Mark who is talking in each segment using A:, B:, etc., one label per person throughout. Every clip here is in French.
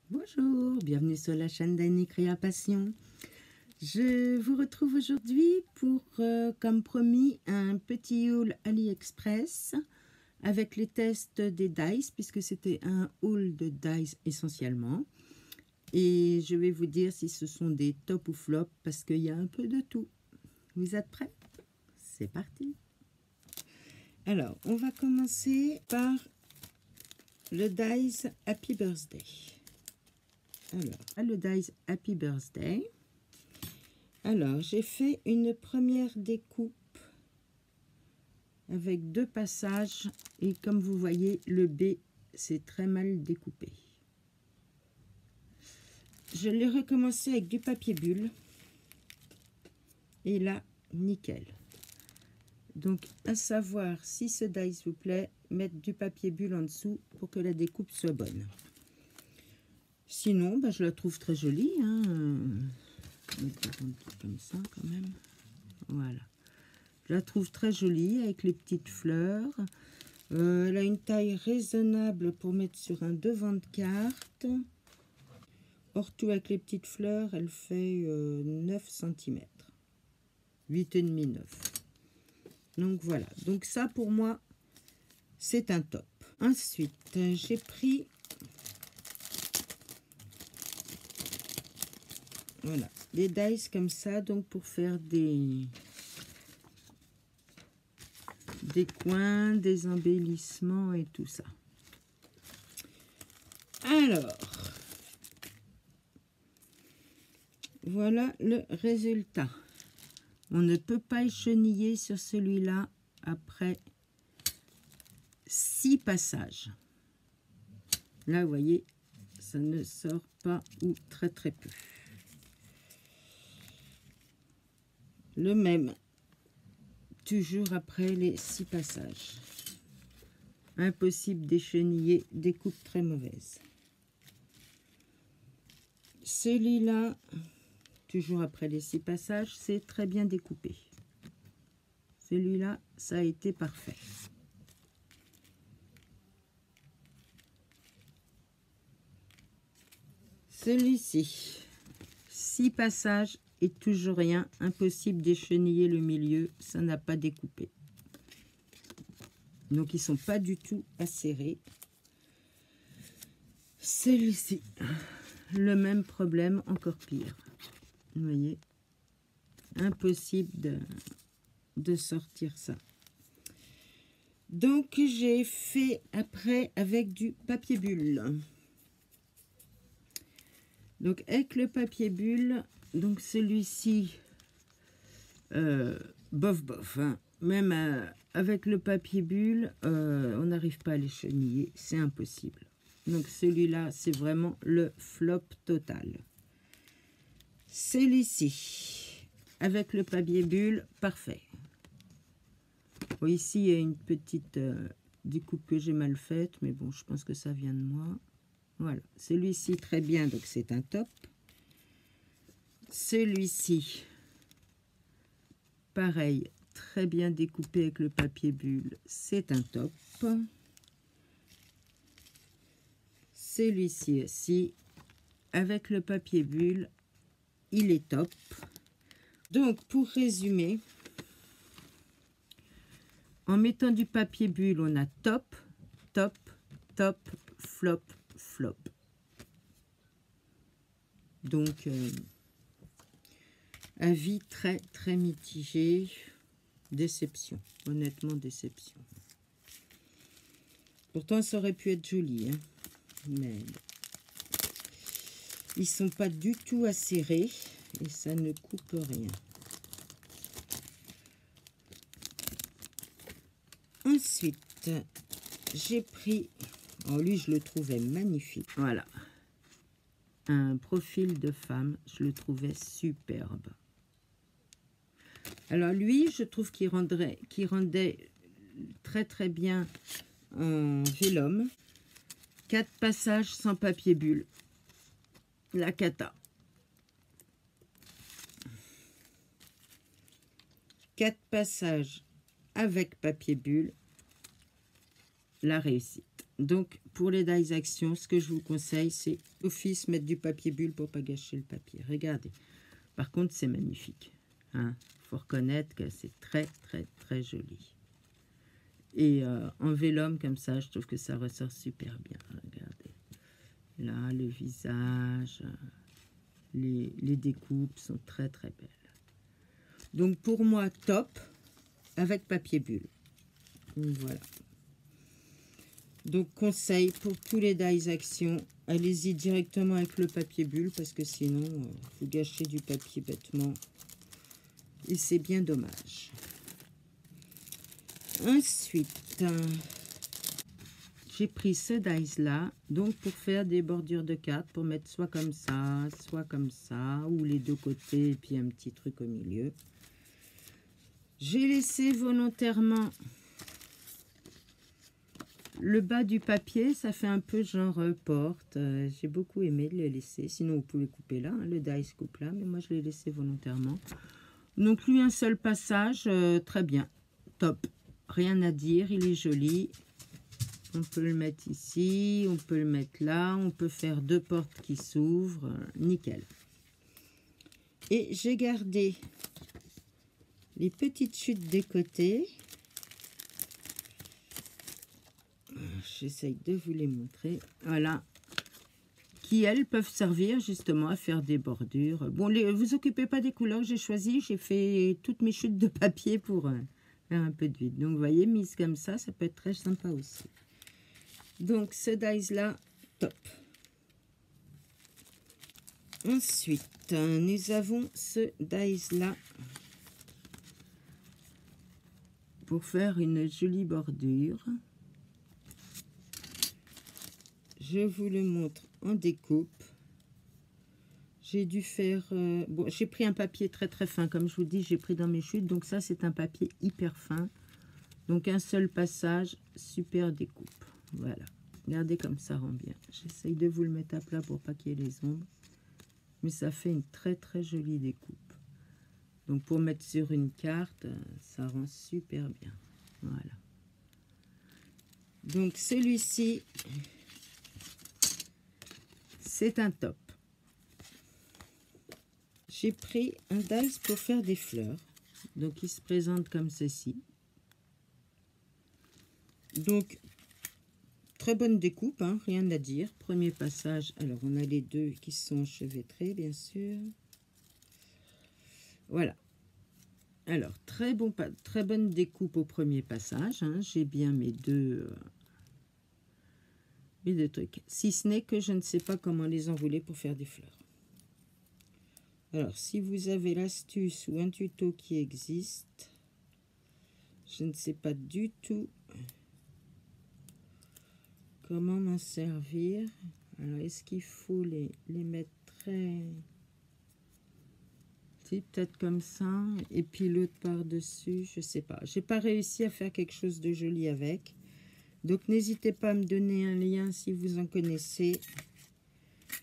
A: Bonjour, bienvenue sur la chaîne d'Annie Créa Passion. Je vous retrouve aujourd'hui pour, comme promis, un petit haul AliExpress avec les tests des dies, puisque c'était un haul de dies essentiellement. Et je vais vous dire si ce sont des top ou flop, parce qu'il y a un peu de tout. Vous êtes prêts? C'est parti! Alors, on va commencer par le dies Happy Birthday. Alors, le dies Happy Birthday. Alors, j'ai fait une première découpe avec 2 passages et comme vous voyez, le B, c'est très mal découpé. Je l'ai recommencé avec du papier bulle et là, nickel. Donc, à savoir, si ce dies vous plaît, mettre du papier bulle en dessous pour que la découpe soit bonne. Sinon, je la trouve très jolie, hein. Comme ça quand même, voilà, je la trouve très jolie avec les petites fleurs. Elle a une taille raisonnable pour mettre sur un devant de carte. Or tout avec les petites fleurs, elle fait 9 cm, 8,5, 9. Donc voilà, donc ça pour moi c'est un top. Ensuite j'ai pris, voilà, des dies comme ça, donc pour faire des coins, des embellissements et tout ça. Alors, voilà le résultat. On ne peut pas écheniller sur celui-là après 6 passages. Là, vous voyez, ça ne sort pas ou très très peu. Le même, toujours après les 6 passages. Impossible d'écheniller, découpe très mauvaise. Celui-là, toujours après les 6 passages, c'est très bien découpé. Celui-là, ça a été parfait. Celui-ci, 6 passages et toujours rien, impossible d'écheniller le milieu, ça n'a pas découpé. Donc ils sont pas du tout acérés. Celui-ci, le même problème, encore pire. Vous voyez, impossible de sortir ça. Donc j'ai fait après avec du papier bulle. Donc avec le papier bulle, donc celui-ci, bof bof, hein. Même avec le papier bulle, on n'arrive pas à les cheniller, c'est impossible. Donc celui-là, c'est vraiment le flop total. Celui-ci, avec le papier bulle, parfait. Bon, ici, il y a une petite découpe que j'ai mal faite, mais bon, je pense que ça vient de moi. Voilà, celui-ci, très bien, donc c'est un top. Celui-ci, pareil, très bien découpé avec le papier bulle, c'est un top. Celui-ci aussi, avec le papier bulle, il est top. Donc, pour résumer, en mettant du papier bulle, on a top, top, top, flop, flop. Donc, avis très, très mitigé. Déception, honnêtement, déception. Pourtant, ça aurait pu être joli, hein, mais ils sont pas du tout acérés et ça ne coupe rien. Ensuite, j'ai pris, oh lui je le trouvais magnifique, voilà, un profil de femme, je le trouvais superbe. Alors lui, je trouve qu'il rendait très très bien en vélum. 4 passages sans papier bulle, la cata. 4 passages avec papier bulle, la réussite. Donc, pour les dies action, ce que je vous conseille, c'est d'office mettre du papier bulle pour pas gâcher le papier. Regardez. Par contre, c'est magnifique. Hein. Faut reconnaître que c'est très, très, très joli. Et en vélum, comme ça, je trouve que ça ressort super bien. Regardez. Là, le visage, les découpes sont très, très belles. Donc, pour moi, top, avec papier bulle. Voilà. Donc, conseil pour tous les dies action, allez-y directement avec le papier bulle, parce que sinon, vous gâchez du papier bêtement. Et c'est bien dommage. Ensuite, j'ai pris ce dies-là, donc pour faire des bordures de cartes, pour mettre soit comme ça, ou les deux côtés, et puis un petit truc au milieu. J'ai laissé volontairement le bas du papier, ça fait un peu genre porte. J'ai beaucoup aimé de le laisser. Sinon, vous pouvez couper là. Hein, le die se coupe là. Mais moi, je l'ai laissé volontairement. Donc, lui, un seul passage. Très bien. Top. Rien à dire. Il est joli. On peut le mettre ici. On peut le mettre là. On peut faire deux portes qui s'ouvrent. Nickel. Et j'ai gardé les petites chutes des côtés. J'essaye de vous les montrer. Voilà. Qui, elles, peuvent servir justement à faire des bordures. Bon, vous occupez pas des couleurs que j'ai choisies. J'ai fait toutes mes chutes de papier pour faire un peu de vide. Donc, vous voyez, mise comme ça peut être très sympa aussi. Donc, ce dies-là, top. Ensuite, nous avons ce dies-là pour faire une jolie bordure. Je vous le montre en découpe. J'ai dû faire... bon, j'ai pris un papier très très fin. Comme je vous dis, j'ai pris dans mes chutes. Donc ça, c'est un papier hyper fin. Donc un seul passage, super découpe. Voilà. Regardez comme ça rend bien. J'essaye de vous le mettre à plat pour pas qu'il y ait les ombres. Mais ça fait une très très jolie découpe. Donc pour mettre sur une carte, ça rend super bien. Voilà. Donc celui-ci... c'est un top. J'ai pris un dies pour faire des fleurs. Donc, il se présente comme ceci. Donc, très bonne découpe, hein, rien à dire. Premier passage. Alors, on a les deux qui sont enchevêtrés, bien sûr. Voilà. Alors, très bonne découpe au premier passage. Hein. J'ai bien mes deux trucs. Si ce n'est que je ne sais pas comment les enrouler pour faire des fleurs. Alors, si vous avez l'astuce ou un tuto qui existe, je ne sais pas du tout comment m'en servir. Alors, est-ce qu'il faut les mettre très... Si, peut-être comme ça, et puis l'autre par-dessus, je sais pas. J'ai pas réussi à faire quelque chose de joli avec. Donc, n'hésitez pas à me donner un lien si vous en connaissez.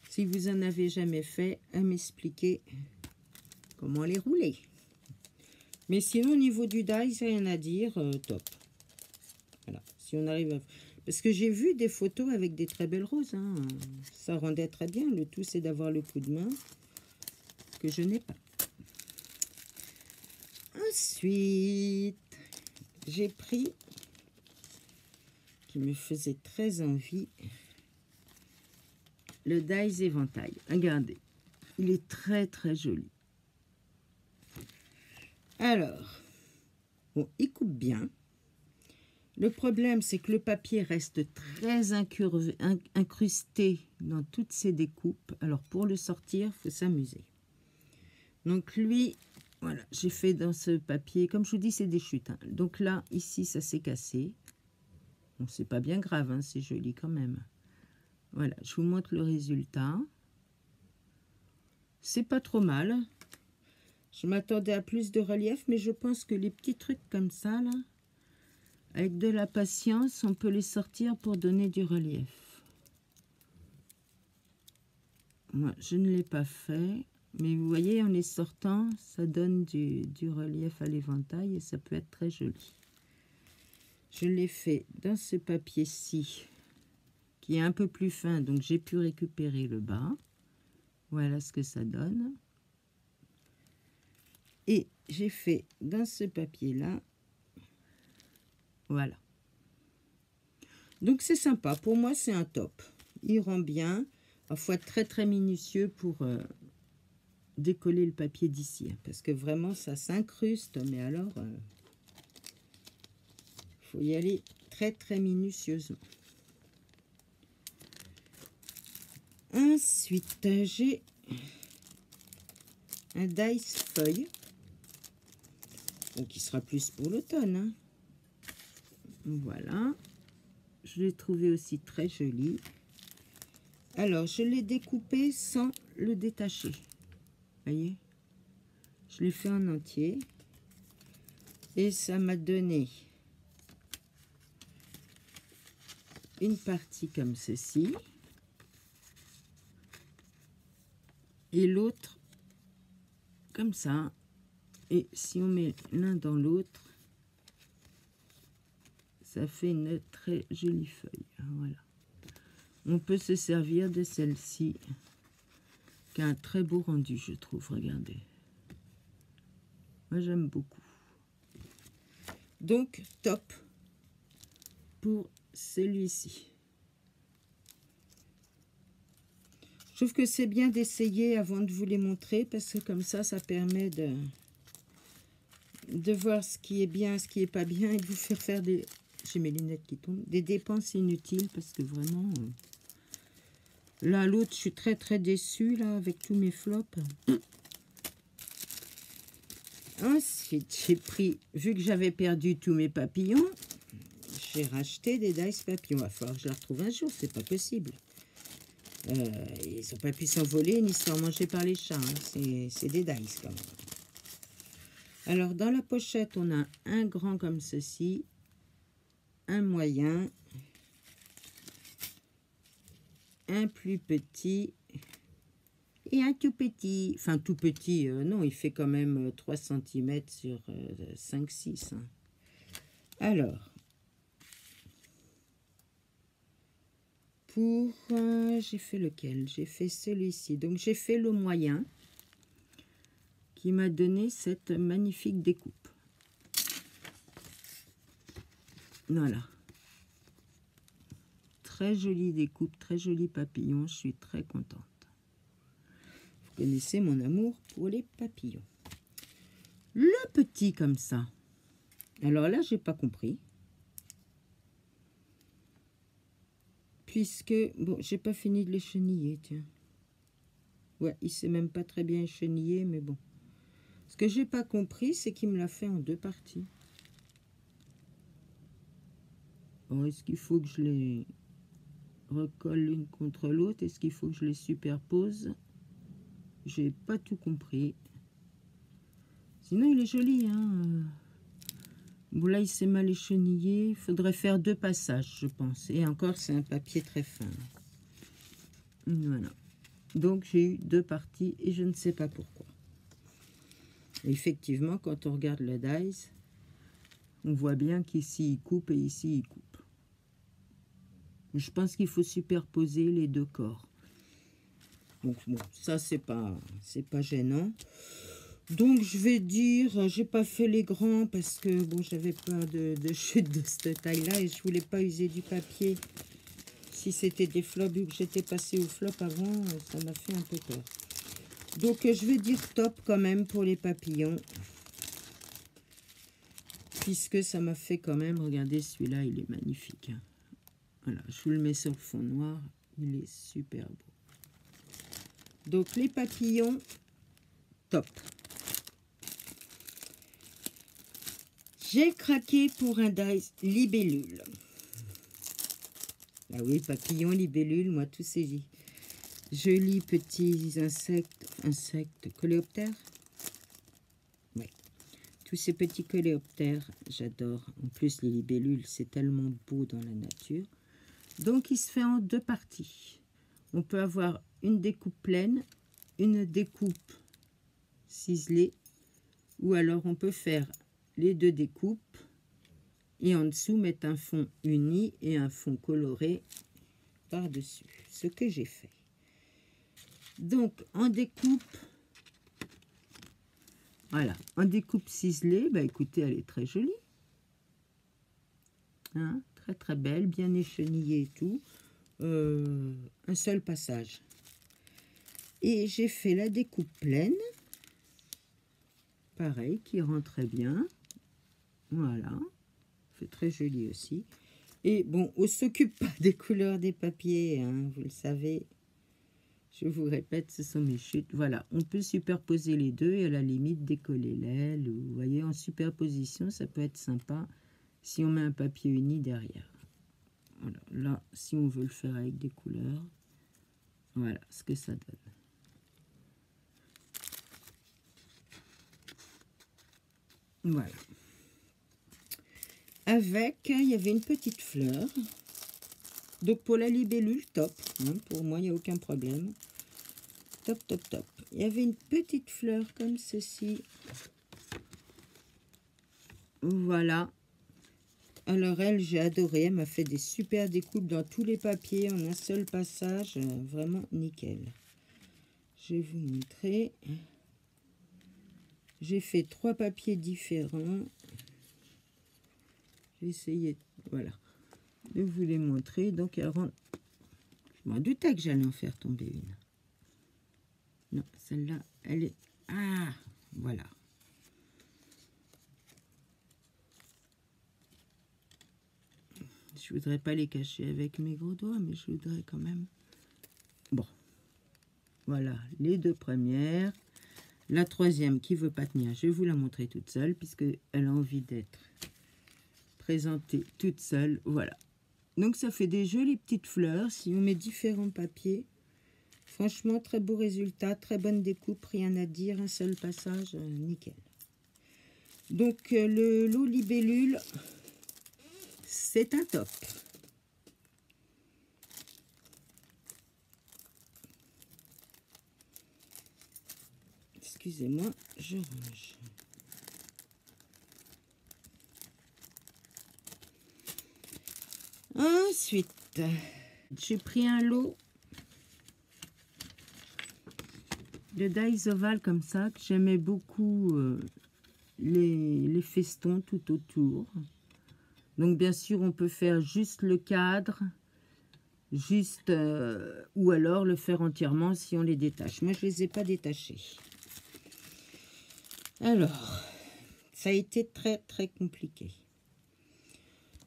A: Si vous en avez jamais fait, à m'expliquer comment les rouler. Mais sinon, au niveau du die, rien à dire, top. Voilà, si on arrive à... Parce que j'ai vu des photos avec des très belles roses. Hein. Ça rendait très bien. Le tout, c'est d'avoir le coup de main que je n'ai pas. Ensuite, j'ai pris, qui me faisait très envie, le dies éventail. Regardez, il est très très joli. Alors, bon, il coupe bien. Le problème, c'est que le papier reste très incrusté dans toutes ses découpes. Alors, pour le sortir, il faut s'amuser. Donc, lui, voilà, j'ai fait dans ce papier. Comme je vous dis, c'est des chutes. Hein. Donc là, ici, ça s'est cassé. Bon, c'est pas bien grave, hein, c'est joli quand même. Voilà, je vous montre le résultat. C'est pas trop mal. Je m'attendais à plus de relief, mais je pense que les petits trucs comme ça, là, avec de la patience, on peut les sortir pour donner du relief. Moi, je ne l'ai pas fait, mais vous voyez, en les sortant, ça donne du relief à l'éventail et ça peut être très joli. Je l'ai fait dans ce papier-ci, qui est un peu plus fin, donc j'ai pu récupérer le bas. Voilà ce que ça donne. Et j'ai fait dans ce papier-là, voilà. Donc c'est sympa, pour moi c'est un top. Il rend bien, il faut être très très minutieux pour décoller le papier d'ici, hein, parce que vraiment ça s'incruste, mais alors faut y aller très très minutieusement. Ensuite j'ai un dice feuille, donc qui sera plus pour l'automne, hein. Voilà, je l'ai trouvé aussi très joli. Alors je l'ai découpé sans le détacher, voyez, je l'ai fait en entier et ça m'a donné une partie comme ceci et l'autre comme ça. Et si on met l'un dans l'autre, ça fait une très jolie feuille. Voilà. On peut se servir de celle-ci, qui a un très beau rendu, je trouve. Regardez. Moi, j'aime beaucoup. Donc, top pour celui-ci. Je trouve que c'est bien d'essayer avant de vous les montrer, parce que comme ça permet de voir ce qui est bien, ce qui est pas bien, et de vous faire des... J'ai mes lunettes qui tombent. Des dépenses inutiles, parce que vraiment... Là, l'autre, je suis très très déçue, là, avec tous mes flops. Ensuite, j'ai pris... Vu que j'avais perdu tous mes papillons, j'ai racheté des dice papillons. Il va falloir que je les retrouve un jour, c'est pas possible. Ils n'ont pas pu s'envoler ni se faire manger par les chats. Hein. C'est des dice, quand même. Alors, dans la pochette, on a un grand comme ceci, un moyen, un plus petit et un tout petit. Enfin, tout petit, non, il fait quand même 3 cm sur 5-6. Hein. Alors, pour... j'ai fait lequel? J'ai fait celui-ci. Donc, j'ai fait le moyen qui m'a donné cette magnifique découpe. Voilà. Très jolie découpe, très joli papillon. Je suis très contente. Vous connaissez mon amour pour les papillons. Le petit comme ça. Alors là, j'ai pas compris. Puisque, bon, j'ai pas fini de les cheniller, tiens. Ouais, il s'est même pas très bien chenillé, mais bon. Ce que j'ai pas compris, c'est qu'il me l'a fait en 2 parties. Bon, est-ce qu'il faut que je les recolle l'une contre l'autre? Est-ce qu'il faut que je les superpose? J'ai pas tout compris. Sinon, il est joli, hein. Bon, là, il s'est mal échenillé. Il faudrait faire 2 passages, je pense. Et encore, c'est un papier très fin. Voilà. Donc, j'ai eu 2 parties et je ne sais pas pourquoi. Effectivement, quand on regarde le dice, on voit bien qu'ici, il coupe et ici, il coupe. Je pense qu'il faut superposer les 2 corps. Donc, bon, ça, c'est pas gênant. Donc, je vais dire, j'ai pas fait les grands parce que, bon, j'avais peur de chute de cette taille-là et je voulais pas user du papier. Si c'était des flops, vu que j'étais passée au flop avant, ça m'a fait un peu peur. Donc, je vais dire top quand même pour les papillons. Puisque ça m'a fait quand même, regardez, celui-là, il est magnifique. Hein. Voilà, je vous le mets sur le fond noir. Il est super beau. Donc, les papillons, top. J'ai craqué pour un dice libellule. Ah oui, papillon, libellule, moi, tous ces jolis petits insectes, coléoptères. Oui, tous ces petits coléoptères, j'adore. En plus, les libellules, c'est tellement beau dans la nature. Donc, il se fait en 2 parties. On peut avoir une découpe pleine, une découpe ciselée, ou alors on peut faire les 2 découpes et en dessous mettre un fond uni et un fond coloré par-dessus, ce que j'ai fait. Donc en découpe, voilà, en découpe ciselée, bah écoutez, elle est très jolie, hein, très très belle, bien échenillée et tout, un seul passage. Et j'ai fait la découpe pleine, pareil, qui rend très bien, voilà, c'est très joli aussi. Et bon, on ne s'occupe pas des couleurs des papiers, hein, vous le savez. Je vous répète, ce sont mes chutes. Voilà, on peut superposer les deux et à la limite décoller l'aile. Vous voyez, en superposition, ça peut être sympa si on met un papier uni derrière. Voilà, là, si on veut le faire avec des couleurs, voilà ce que ça donne. Voilà. Avec, il y avait une petite fleur. Donc pour la libellule, top. Hein, pour moi, il n'y a aucun problème. Top, top, top. Il y avait une petite fleur comme ceci. Voilà. Alors elle, j'ai adoré. Elle m'a fait des super découpes dans tous les papiers en un seul passage. Vraiment nickel. Je vais vous montrer. J'ai fait 3 papiers différents. J'ai essayé, voilà, de vous les montrer. Donc elle rentre. Je m'en doutais que j'allais en faire tomber une. Non, celle-là, elle est... Ah, voilà. Je voudrais pas les cacher avec mes gros doigts, mais je voudrais quand même. Bon. Voilà, les 2 premières. La troisième qui veut pas tenir, je vais vous la montrer toute seule, puisqu'elle a envie d'être présentée toute seule. Voilà. Donc ça fait des jolies petites fleurs. Si on met différents papiers, franchement, très beau résultat, très bonne découpe, rien à dire, un seul passage, nickel. Donc le lot libellule, c'est un top. Excusez-moi, je range. Ensuite, j'ai pris un lot de dies ovales comme ça, que j'aimais beaucoup, les festons tout autour. Donc bien sûr, on peut faire juste le cadre, juste ou alors le faire entièrement si on les détache. Moi, je les ai pas détachés. Alors, ça a été très très compliqué.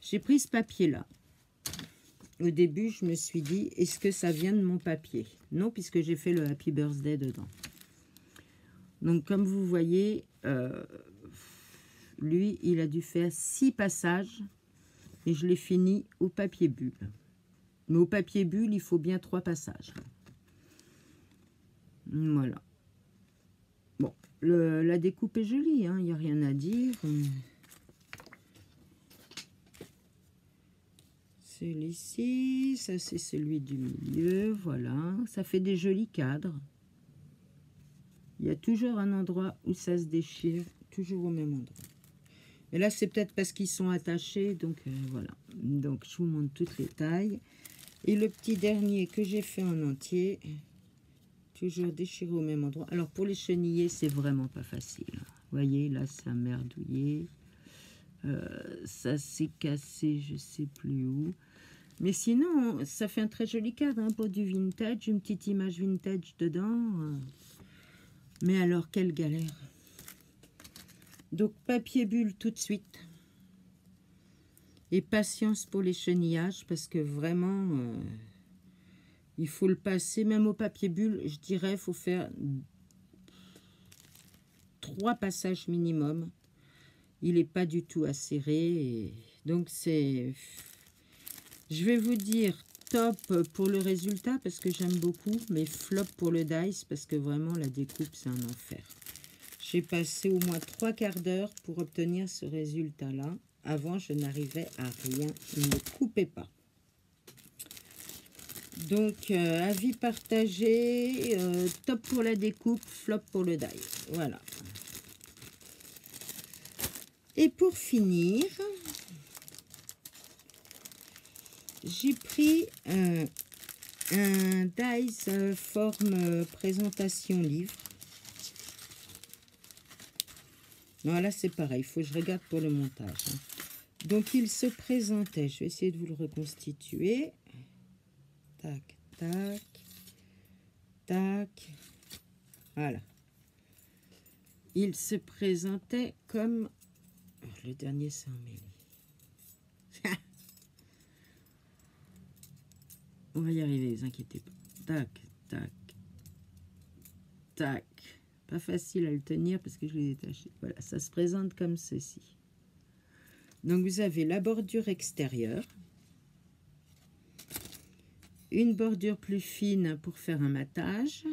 A: J'ai pris ce papier-là. Au début, je me suis dit, est-ce que ça vient de mon papier? Non, puisque j'ai fait le Happy Birthday dedans. Donc, comme vous voyez, lui, il a dû faire 6 passages et je l'ai fini au papier bulle. Mais au papier bulle, il faut bien 3 passages. Voilà. Bon, la découpe est jolie, hein, il n'y a rien à dire. Celui-ci, ça c'est celui du milieu, voilà. Ça fait des jolis cadres. Il y a toujours un endroit où ça se déchire, toujours au même endroit. Et là, c'est peut-être parce qu'ils sont attachés, donc voilà. Donc, je vous montre toutes les tailles. Et le petit dernier que j'ai fait en entier, toujours déchiré au même endroit. Alors, pour les cheniller, c'est vraiment pas facile. Vous voyez, là, ça a merdouillé. Ça s'est cassé, je sais plus où. Mais sinon, ça fait un très joli cadre hein, pour du vintage, une petite image vintage dedans. Mais alors, quelle galère. Donc, papier bulle tout de suite. Et patience pour les chenillages, parce que vraiment, il faut le passer. Même au papier bulle, je dirais, il faut faire 3 passages minimum. Il n'est pas du tout acéré. Et donc, c'est... Je vais vous dire top pour le résultat parce que j'aime beaucoup, mais flop pour le dice parce que vraiment la découpe c'est un enfer. J'ai passé au moins 3 quarts d'heure pour obtenir ce résultat-là. Avant, je n'arrivais à rien, il ne coupait pas. Donc, avis partagé, top pour la découpe, flop pour le die. Voilà. Et pour finir, j'ai pris un Dies forme présentation livre. Voilà, c'est pareil, il faut que je regarde pour le montage. Hein. Donc, il se présentait, je vais essayer de vous le reconstituer. Tac, tac, tac. Voilà. Il se présentait comme... Oh, le dernier, c'est emmêlé. On va y arriver, ne vous inquiétez pas. Tac, tac, tac. Pas facile à le tenir parce que je l'ai détaché. Voilà, ça se présente comme ceci. Donc, vous avez la bordure extérieure. Une bordure plus fine pour faire un matage.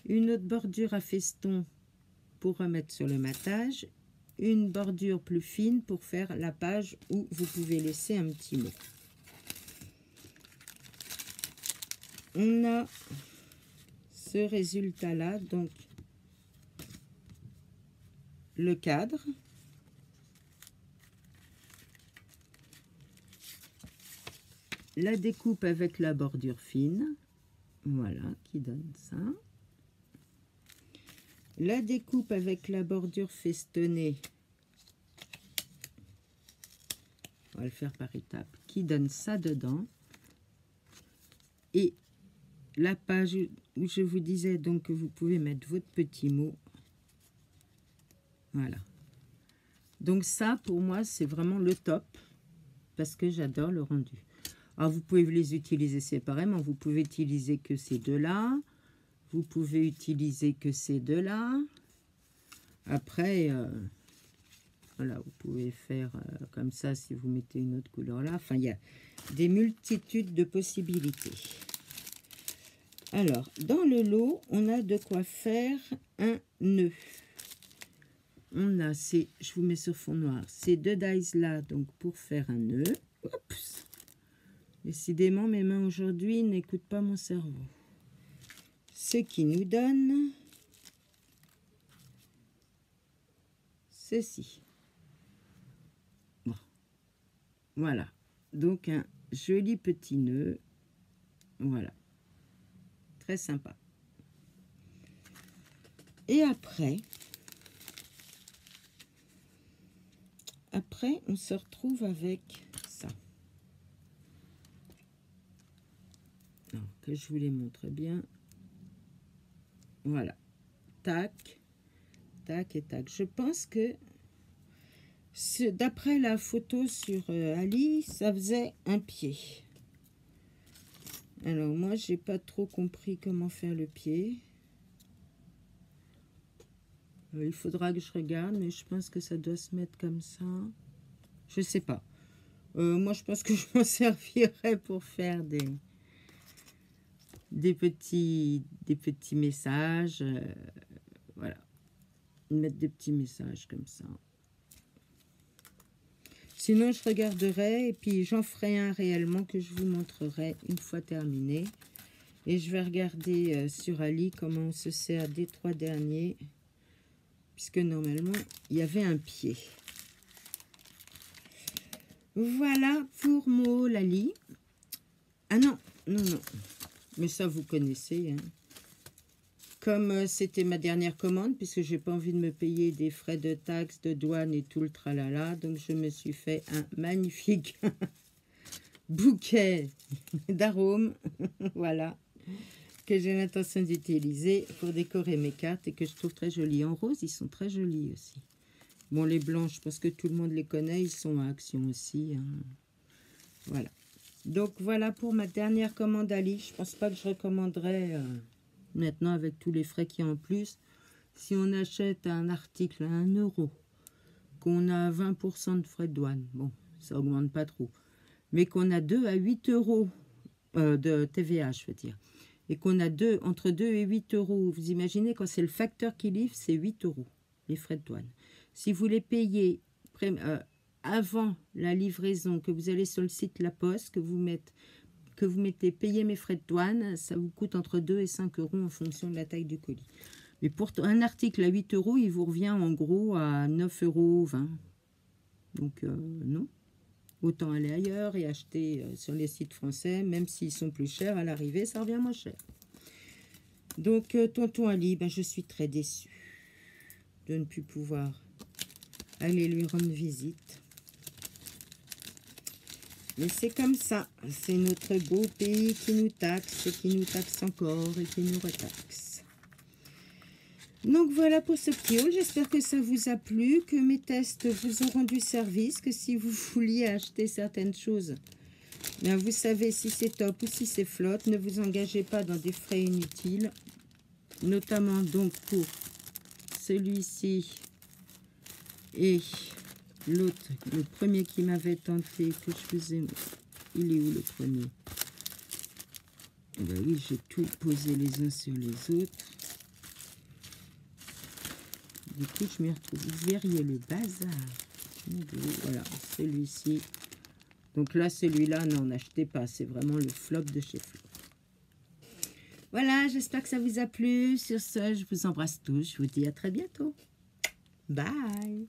A: Une autre bordure à feston pour remettre sur le matage. Une bordure plus fine pour faire la page où vous pouvez laisser un petit mot. On a ce résultat-là, donc le cadre. La découpe avec la bordure fine, voilà, qui donne ça. La découpe avec la bordure festonnée, on va le faire par étapes, qui donne ça dedans. Et la page où je vous disais donc que vous pouvez mettre votre petit mot. Voilà. Donc ça, pour moi, c'est vraiment le top, parce que j'adore le rendu. Alors, vous pouvez les utiliser séparément. Vous pouvez utiliser que ces deux-là. Vous pouvez utiliser que ces deux-là. Après, voilà, vous pouvez faire comme ça si vous mettez une autre couleur là. Enfin, il y a des multitudes de possibilités. Alors, dans le lot, on a de quoi faire un nœud. On a ces, je vous mets sur fond noir, ces deux dies là, donc pour faire un nœud. Oups! Décidément, mes mains aujourd'hui n'écoutent pas mon cerveau. Ce qui nous donne ceci. Bon. Voilà. Donc, un joli petit nœud. Voilà. Très sympa. Et après, on se retrouve avec ça. Alors, que je vous les montre bien. Voilà. Tac, tac et tac. Je pense que, d'après la photo sur Ali, ça faisait un pied. Alors, moi, j'ai pas trop compris comment faire le pied. Il faudra que je regarde, mais je pense que ça doit se mettre comme ça. Je sais pas. Moi, je pense que je m'en servirai pour faire des petits messages. Voilà. Mettre des petits messages comme ça. Sinon, je regarderai et puis j'en ferai un réellement que je vous montrerai une fois terminé. Et je vais regarder sur Ali comment on se sert des trois derniers. Puisque normalement, il y avait un pied. Voilà pour mon Ali. Ah non, non, non. Mais ça, vous connaissez. Hein. Comme c'était ma dernière commande, puisque j'ai pas envie de me payer des frais de taxes, de douane et tout le tralala. Donc, je me suis fait un magnifique bouquet d'arômes. Voilà. Que j'ai l'intention d'utiliser pour décorer mes cartes et que je trouve très jolies. En rose, ils sont très jolis aussi. Bon, les blanches, parce que tout le monde les connaît, ils sont à Action aussi. Hein. Voilà. Donc, voilà pour ma dernière commande Ali. Je pense pas que je recommanderais maintenant avec tous les frais qu'il y a en plus. Si on achète un article à 1 €, qu'on a 20% de frais de douane, bon, ça augmente pas trop. Mais qu'on a 2 à 8 € de TVA, je veux dire. Et qu'on a entre 2 et 8 €. Vous imaginez, quand c'est le facteur qui livre, c'est 8 €, les frais de douane. Si vous les payez avant la livraison, que vous allez sur le site La Poste, que vous mettez payer mes frais de douane, ça vous coûte entre 2 et 5 € en fonction de la taille du colis. Mais pour un article à 8 €, il vous revient en gros à 9,20 €. Donc, non. Autant aller ailleurs et acheter sur les sites français, même s'ils sont plus chers, à l'arrivée, ça revient moins cher. Donc, tonton Ali, ben, je suis très déçue de ne plus pouvoir aller lui rendre visite. Mais c'est comme ça, c'est notre beau pays qui nous taxe et qui nous taxe encore et qui nous retaxe. Donc voilà pour ce petit haul, j'espère que ça vous a plu, que mes tests vous ont rendu service, que si vous vouliez acheter certaines choses, bien vous savez si c'est top ou si c'est flotte, ne vous engagez pas dans des frais inutiles, notamment donc pour celui-ci et l'autre, le premier qui m'avait tenté, que je faisais, il est où le premier? Eh ben oui, j'ai tout posé les uns sur les autres. Du coup, je m'y retrouve. Vous verriez le bazar. Voilà, celui-ci. Donc là, celui-là, non, n'achetez pas. C'est vraiment le flop de chez Flop. Voilà, j'espère que ça vous a plu. Sur ce, je vous embrasse tous. Je vous dis à très bientôt. Bye!